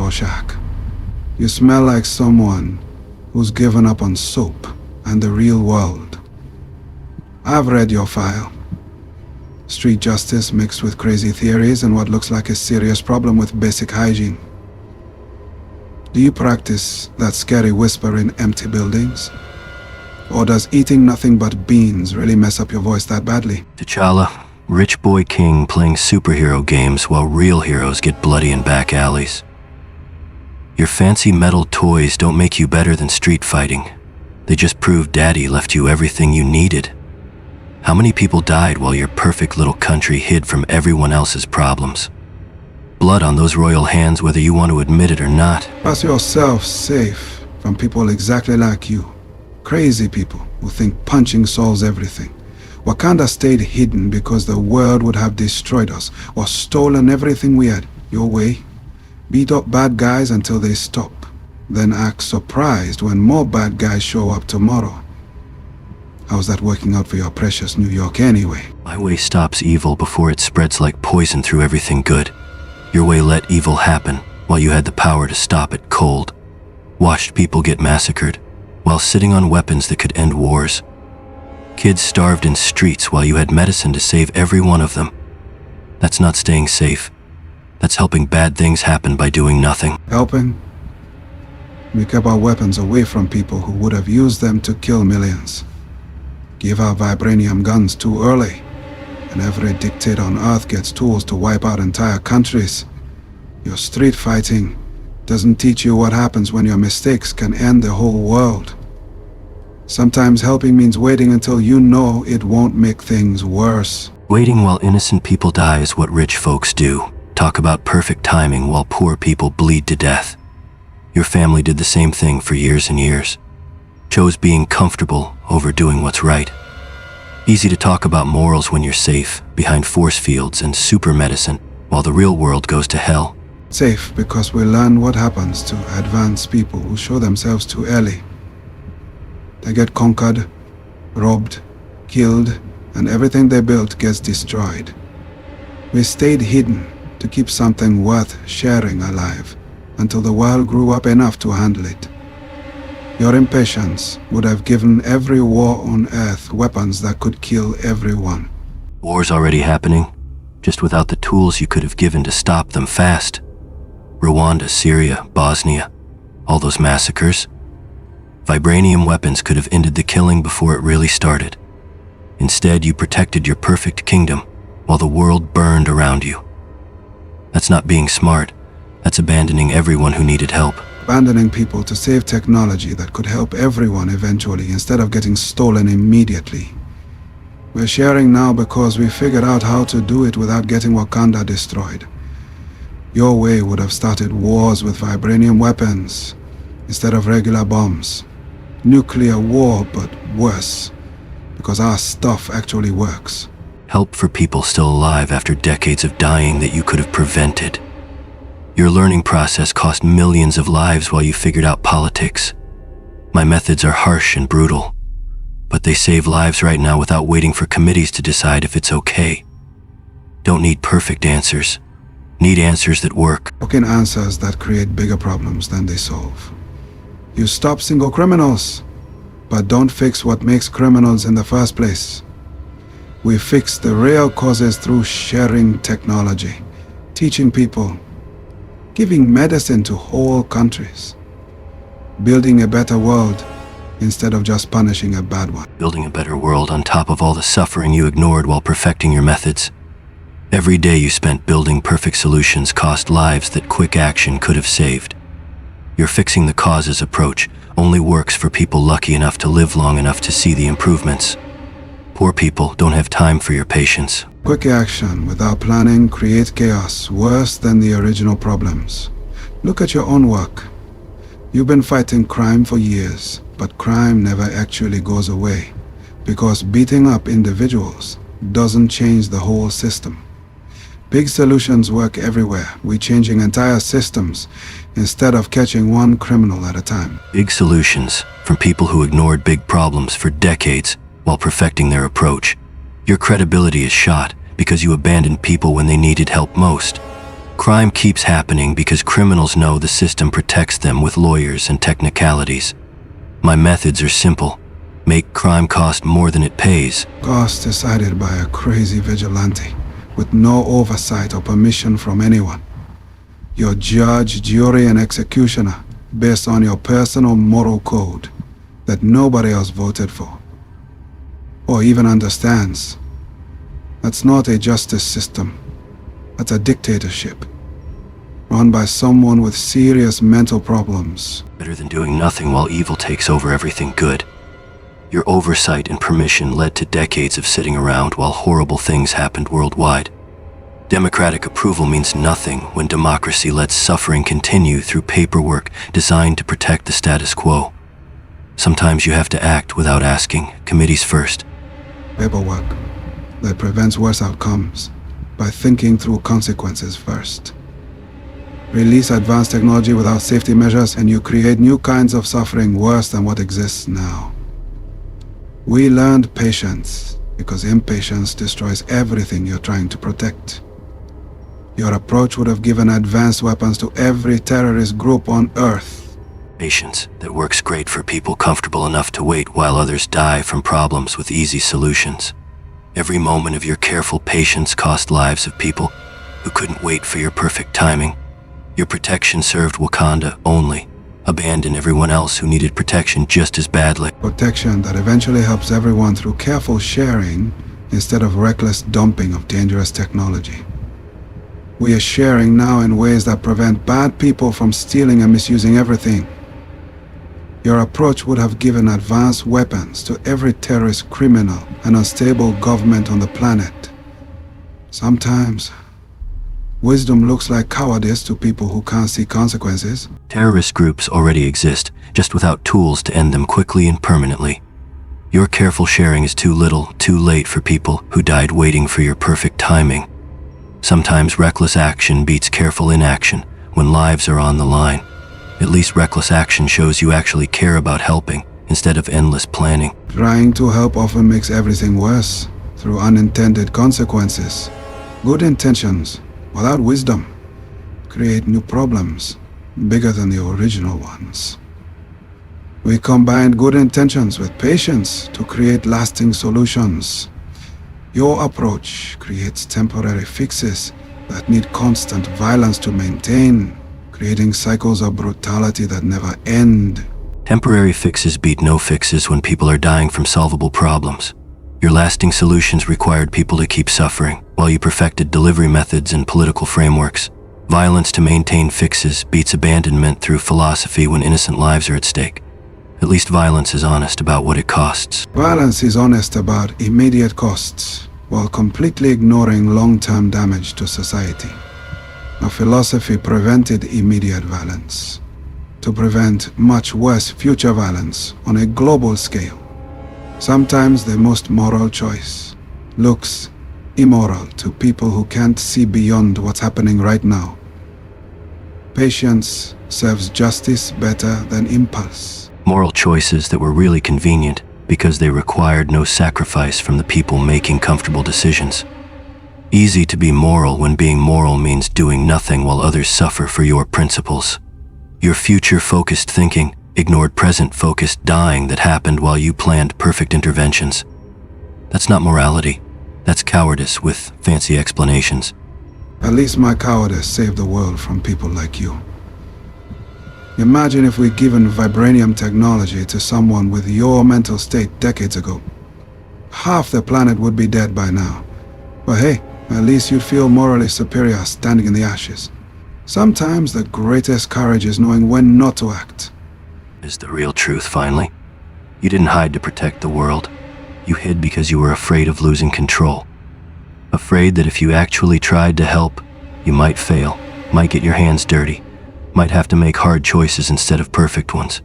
Rorschach. You smell like someone who's given up on soap and the real world. I've read your file. Street justice mixed with crazy theories and what looks like a serious problem with basic hygiene. Do you practice that scary whisper in empty buildings? Or does eating nothing but beans really mess up your voice that badly? T'Challa, rich boy king playing superhero games while real heroes get bloody in back alleys. Your fancy metal toys don't make you better than street fighting. They just prove Daddy left you everything you needed. How many people died while your perfect little country hid from everyone else's problems? Blood on those royal hands whether you want to admit it or not. Pass yourself safe from people exactly like you. Crazy people who think punching solves everything. Wakanda stayed hidden because the world would have destroyed us or stolen everything we had. Your way. Beat up bad guys until they stop. Then act surprised when more bad guys show up tomorrow. How's that working out for your precious New York anyway? My way stops evil before it spreads like poison through everything good. Your way let evil happen while you had the power to stop it cold. Watched people get massacred while sitting on weapons that could end wars. Kids starved in streets while you had medicine to save every one of them. That's not staying safe. That's helping bad things happen by doing nothing. Helping? We kept our weapons away from people who would have used them to kill millions. Give out vibranium guns too early, and every dictator on Earth gets tools to wipe out entire countries. Your street fighting doesn't teach you what happens when your mistakes can end the whole world. Sometimes helping means waiting until you know it won't make things worse. Waiting while innocent people die is what rich folks do. Talk about perfect timing while poor people bleed to death. Your family did the same thing for years and years. Chose being comfortable over doing what's right. Easy to talk about morals when you're safe, behind force fields and super medicine, while the real world goes to hell. Safe because we learn what happens to advanced people who show themselves too early. They get conquered, robbed, killed, and everything they built gets destroyed. We stayed hidden to keep something worth sharing alive until the world grew up enough to handle it. Your impatience would have given every war on Earth weapons that could kill everyone. Wars already happening, just without the tools you could have given to stop them fast. Rwanda, Syria, Bosnia, all those massacres. Vibranium weapons could have ended the killing before it really started. Instead, you protected your perfect kingdom while the world burned around you. That's not being smart. That's abandoning everyone who needed help. Abandoning people to save technology that could help everyone eventually instead of getting stolen immediately. We're sharing now because we figured out how to do it without getting Wakanda destroyed. Your way would have started wars with vibranium weapons instead of regular bombs. Nuclear war, but worse, because our stuff actually works. Help for people still alive after decades of dying that you could have prevented. Your learning process cost millions of lives while you figured out politics. My methods are harsh and brutal, but they save lives right now without waiting for committees to decide if it's okay. Don't need perfect answers. Need answers that work. Broken answers that create bigger problems than they solve. You stop single criminals, but don't fix what makes criminals in the first place. We fix the real causes through sharing technology, teaching people, giving medicine to whole countries, building a better world instead of just punishing a bad one. Building a better world on top of all the suffering you ignored while perfecting your methods. Every day you spent building perfect solutions cost lives that quick action could have saved. Your fixing the causes approach only works for people lucky enough to live long enough to see the improvements. Poor people don't have time for your patience. Quick action without planning creates chaos worse than the original problems. Look at your own work. You've been fighting crime for years, but crime never actually goes away because beating up individuals doesn't change the whole system. Big solutions work everywhere. We're changing entire systems instead of catching one criminal at a time. Big solutions from people who ignored big problems for decades while perfecting their approach. Your credibility is shot because you abandoned people when they needed help most. Crime keeps happening because criminals know the system protects them with lawyers and technicalities. My methods are simple. Make crime cost more than it pays. Cost decided by a crazy vigilante, with no oversight or permission from anyone. Your judge, jury, and executioner, based on your personal moral code that nobody else voted for, or even understands. That's not a justice system. That's a dictatorship, run by someone with serious mental problems. Better than doing nothing while evil takes over everything good. Your oversight and permission led to decades of sitting around while horrible things happened worldwide. Democratic approval means nothing when democracy lets suffering continue through paperwork designed to protect the status quo. Sometimes you have to act without asking, committees first. Paperwork that prevents worse outcomes by thinking through consequences first. Release advanced technology without safety measures and you create new kinds of suffering worse than what exists now. We learned patience because impatience destroys everything you're trying to protect. Your approach would have given advanced weapons to every terrorist group on Earth. Patience that works great for people comfortable enough to wait while others die from problems with easy solutions. Every moment of your careful patience cost lives of people who couldn't wait for your perfect timing. Your protection served Wakanda only. Abandon everyone else who needed protection just as badly. Protection that eventually helps everyone through careful sharing instead of reckless dumping of dangerous technology. We are sharing now in ways that prevent bad people from stealing and misusing everything. Your approach would have given advanced weapons to every terrorist, criminal, and unstable government on the planet. Sometimes, wisdom looks like cowardice to people who can't see consequences. Terrorist groups already exist, just without tools to end them quickly and permanently. Your careful sharing is too little, too late for people who died waiting for your perfect timing. Sometimes reckless action beats careful inaction when lives are on the line. At least reckless action shows you actually care about helping instead of endless planning. Trying to help often makes everything worse through unintended consequences. Good intentions without wisdom create new problems bigger than the original ones. We combined good intentions with patience to create lasting solutions. Your approach creates temporary fixes that need constant violence to maintain, creating cycles of brutality that never end. Temporary fixes beat no fixes when people are dying from solvable problems. Your lasting solutions required people to keep suffering, while you perfected delivery methods and political frameworks. Violence to maintain fixes beats abandonment through philosophy when innocent lives are at stake. At least violence is honest about what it costs. Violence is honest about immediate costs, while completely ignoring long-term damage to society. Our philosophy prevented immediate violence, to prevent much worse future violence on a global scale. Sometimes the most moral choice looks immoral to people who can't see beyond what's happening right now. Patience serves justice better than impulse. Moral choices that were really convenient because they required no sacrifice from the people making comfortable decisions. Easy to be moral when being moral means doing nothing while others suffer for your principles. Your future-focused thinking ignored present-focused dying that happened while you planned perfect interventions. That's not morality. That's cowardice with fancy explanations. At least my cowardice saved the world from people like you. Imagine if we'd given vibranium technology to someone with your mental state decades ago. Half the planet would be dead by now. But hey, at least you'd feel morally superior standing in the ashes. Sometimes the greatest courage is knowing when not to act. Is the real truth, finally. You didn't hide to protect the world. You hid because you were afraid of losing control. Afraid that if you actually tried to help, you might fail, might get your hands dirty, might have to make hard choices instead of perfect ones.